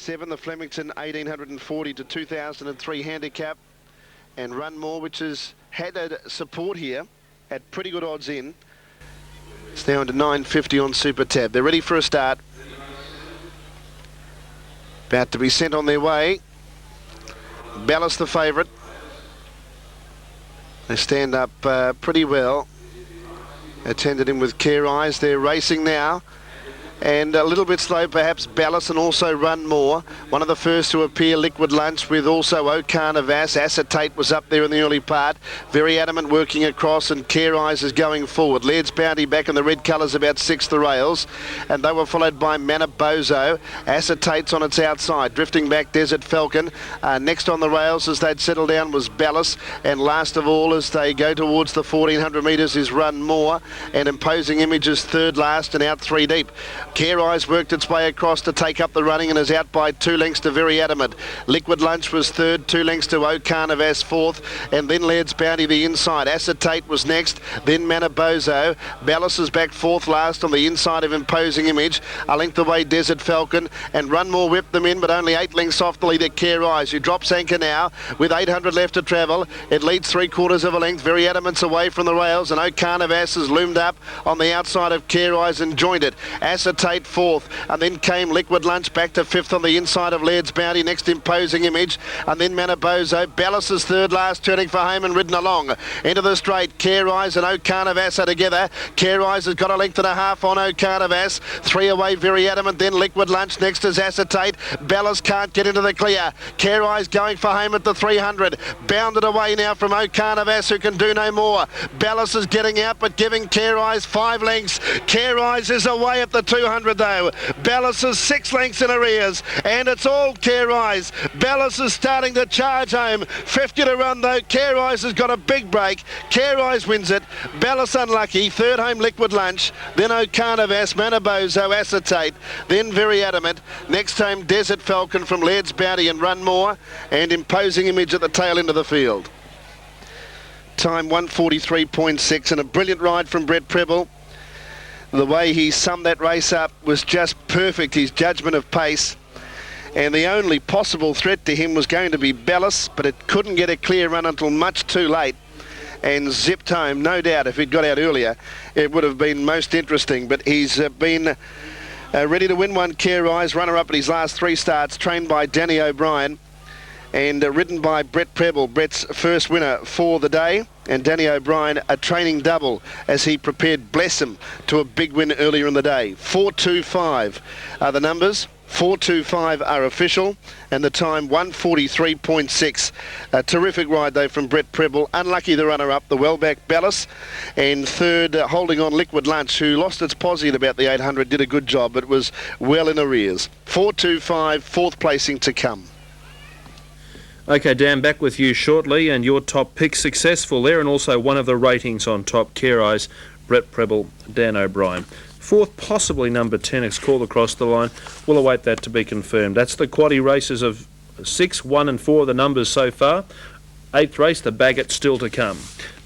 7, the Flemington 1840 to 2003 handicap, and Run More, which has had support here at pretty good odds in. It's now into 9.50 on Super Tab. They're ready for a start. About to be sent on their way. Bellis the favourite. They stand up pretty well. Attended in with Care Eyes. They're racing now. And a little bit slow perhaps Bellis, and also Run More. One of the first to appear, Liquid Lunch, with also Ocarnavas. Acetate was up there in the early part. Very Adamant working across, and Care Eyes is going forward. Laird's Bounty back in the red colours about 6th the rails, and they were followed by Manabozo. Acetate's on its outside. Drifting back Desert Falcon. Next on the rails as they'd settle down was Bellis, and last of all as they go towards the 1400 metres is Run More, and Imposing Images third last and out 3 deep. Care Eyes worked its way across to take up the running and is out by 2 lengths to Very Adamant. Liquid Lunch was third, 2 lengths to Ocarnavas fourth, and then Laird's Bounty the inside. Acetate was next, then Manabozo. Bellis is back fourth last on the inside of Imposing Image. A length away Desert Falcon, and Run More whipped them in, but only 8 lengths off the leader Care Eyes, who drops anchor now with 800 left to travel. It leads 3/4 of a length. Very Adamant's away from the rails, and Ocarnavas has loomed up on the outside of Care Eyes and joined it. Acetate fourth, and then came Liquid Lunch back to fifth on the inside of Laird's Bounty. Next Imposing Image, and then Manabozo. Bellis is third last, turning for home and ridden along into the straight. Care Eyes and Ocarnavas are together. Care Eyes has got a length and a half on Ocarnavas. 3 away Very Adamant, then Liquid Lunch. Next is Acetate. Bellis can't get into the clear. Care Eyes going for home at the 300. Bounded away now from Ocarnavas, who can do no more. Bellis is getting out, but giving Care Eyes 5 lengths. Care Eyes is away at the 200 though. Bellis is 6 lengths in arrears, and it's all Care Eyes. Bellis is starting to charge home. 50 to run though. Care Eyes has got a big break. Care Eyes wins it. Bellis unlucky. Third home Liquid Lunch. Then Ocarnavas, Manabozo, Acetate. Then Very Adamant. Next home Desert Falcon from Laird's Bounty and Run More, and Imposing Image at the tail end of the field. Time 1:43.6, and a brilliant ride from Brett Preble. The way he summed that race up was just perfect, his judgment of pace. And the only possible threat to him was going to be Bellis, but it couldn't get a clear run until much too late, and zipped home. No doubt if he'd got out earlier, it would have been most interesting. But he's been ready to win one, Care Eyes, runner-up at his last 3 starts, trained by Danny O'Brien, and ridden by Brett Preble, Brett's first winner for the day. And Danny O'Brien, a training double as he prepared Blessum to a big win earlier in the day. 4.25 are the numbers. 4.25 are official, and the time 1:43.6. A terrific ride though from Brett Preble. Unlucky the runner-up, the well-backed Bellis, and third holding on Liquid Lunch, who lost its posse at about the 800, did a good job, but was well in arrears. 4.25, fourth placing to come. Okay, Dan, back with you shortly, and your top pick successful there, and also one of the ratings on top, Care Eyes, Brett Preble, Dan O'Brien. Fourth, possibly number 10, is called across the line. We'll await that to be confirmed. That's the quaddie races of 6, 1 and 4, the numbers so far. 8th race, the Bagot, still to come.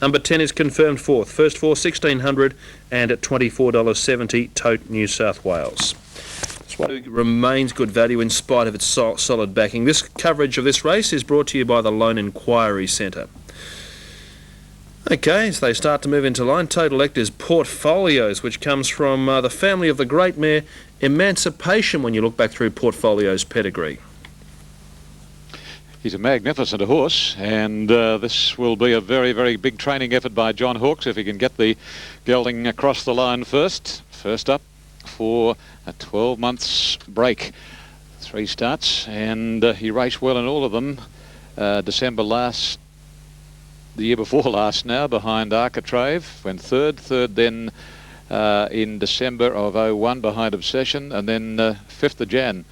Number 10 is confirmed fourth. First 4, 1,600 and at $24.70, Tote, New South Wales. Remains good value in spite of its solid backing. This coverage of this race is brought to you by the Loan Inquiry Centre. Okay, as they start to move into line, Total Electors Portfolios, which comes from the family of the great mare Emancipation when you look back through Portfolio's pedigree. He's a magnificent horse, and this will be a very, very big training effort by John Hawkes if he can get the gelding across the line first. First up for a 12 months break. 3 starts, and he raced well in all of them. December last, the year before last now, behind Architrave, went third then in December of 01 behind Obsession, and then 5th of Jan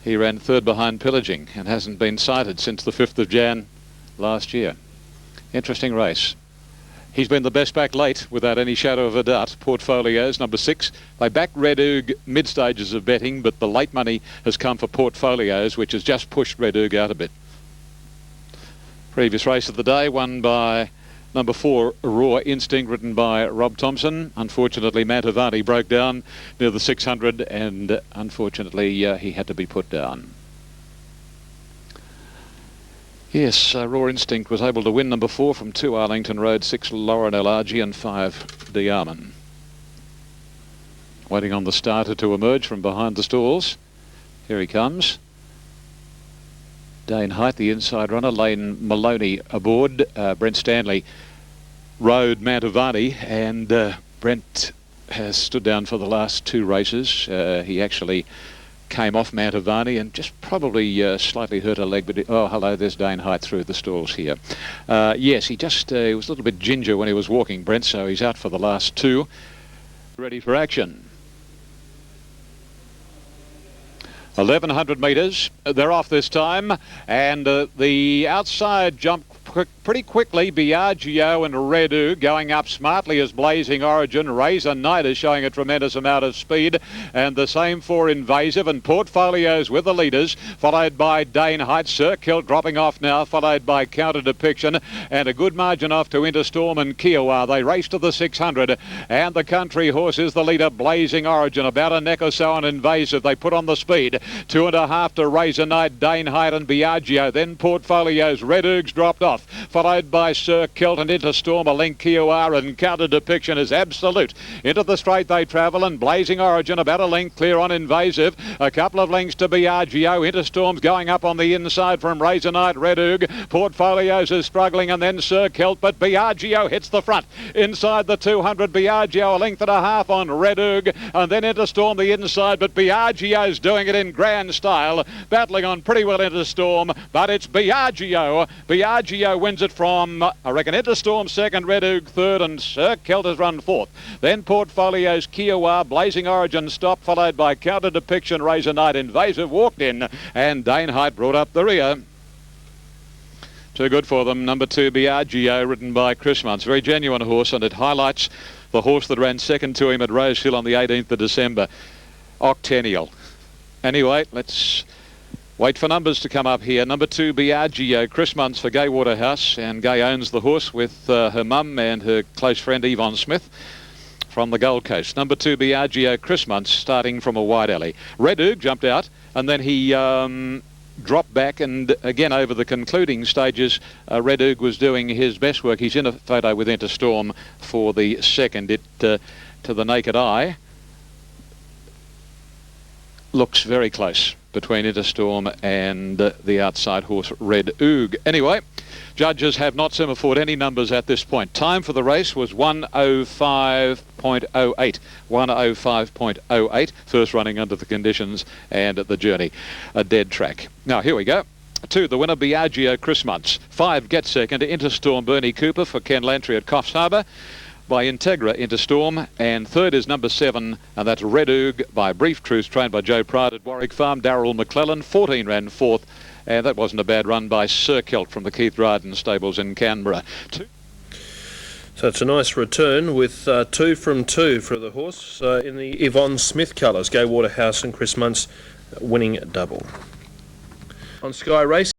he ran third behind Pillaging and hasn't been sighted since the 5th of Jan last year. Interesting race. He's been the best back late, without any shadow of a doubt. Portfolios, number 6. They backed Red Oog mid-stages of betting, but the late money has come for Portfolios, which has just pushed Red Oog out a bit. Previous race of the day, won by number 4, Raw Instinct, ridden by Rob Thompson. Unfortunately, Mantovani broke down near the 600, and unfortunately, he had to be put down. Yes, Raw Instinct was able to win number 4 from 2 Arlington Road, 6 Lauren LRG and 5 Diarman. Waiting on the starter to emerge from behind the stalls. Here he comes. Dane Height, the inside runner. Lane Maloney aboard. Brent Stanley rode Mantovani, and Brent has stood down for the last 2 races. He actually came off Mantovani and just probably slightly hurt a leg, but oh hello, there's Dane Height through the stalls here. Yes, he just he was a little bit ginger when he was walking, Brent, so he's out for the last 2. Ready for action. 1100 metres, they're off this time, and the outside jump pretty quickly. Biagio and Redu going up smartly as Blazing Origin. Razor Knight is showing a tremendous amount of speed, and the same for Invasive, and Portfolios with the leaders, followed by Dane Height. Circle dropping off now, followed by Counter Depiction, and a good margin off to Interstorm and Kiowa. They race to the 600, and the country horse is the leader, Blazing Origin, about a neck or so on Invasive. They put on the speed, 2.5 to Razor Knight, Dane Height and Biagio, then Portfolios. Redug's dropped off, followed by Sir Kilt and Interstorm. A link Kiowa, and Counter Depiction is absolute. Into the straight they travel, and Blazing Origin about a length clear on Invasive. A couple of lengths to Biagio. Interstorm's going up on the inside from Razor Knight. Redug. Portfolios is struggling, and then Sir Kilt, but Biagio hits the front. Inside the 200, Biagio a length and a half on Redug, and then Interstorm the inside, but Biagio's doing it in grand style, battling on pretty well Interstorm, but it's Biagio. Biagio wins it from, I reckon, Interstorm second, Redug third, and Sir Kilt has run fourth. Then Portfolios, Kiowa, Blazing Origin stopped, followed by Counter Depiction. Razor Knight. Invasive walked in, and Dane Height brought up the rear. Too good for them. Number 2, Biagio, ridden by Chris Muntz. Very genuine horse, and it highlights the horse that ran second to him at Rosehill on the 18th of December, Octennial. Anyway, let's wait for numbers to come up here. Number 2, Biagio, Chris Muntz for Gay Waterhouse, and Gay owns the horse with her mum and her close friend Yvonne Smith from the Gold Coast. Number 2, Biagio, Chris Muntz, starting from a wide alley. Redug jumped out, and then he dropped back, and again over the concluding stages, Redug was doing his best work. He's in a photo with Interstorm for the second. It, to the naked eye, looks very close between Interstorm and the outside horse Redug. Anyway, judges have not semaphore any numbers at this point. Time for the race was 1:05.08. 1:05.08. First running under the conditions and at the Journey, a dead track. Now here we go. 2, the winner, Biagio, Chris Muntz. 5, Get Second, Interstorm, Bernie Cooper for Ken Lantry at Coffs Harbour by Integra, Interstorm, and 3rd is number 7, and that's Redug by Brief Truth, trained by Joe Pride at Warwick Farm. Darryl McClellan, 14, ran 4th, and that wasn't a bad run by Sir Kilt from the Keith Dryden stables in Canberra. So it's a nice return with 2 from 2 for the horse in the Yvonne Smith colours. Gay Waterhouse and Chris Muntz winning double. On Sky Racing.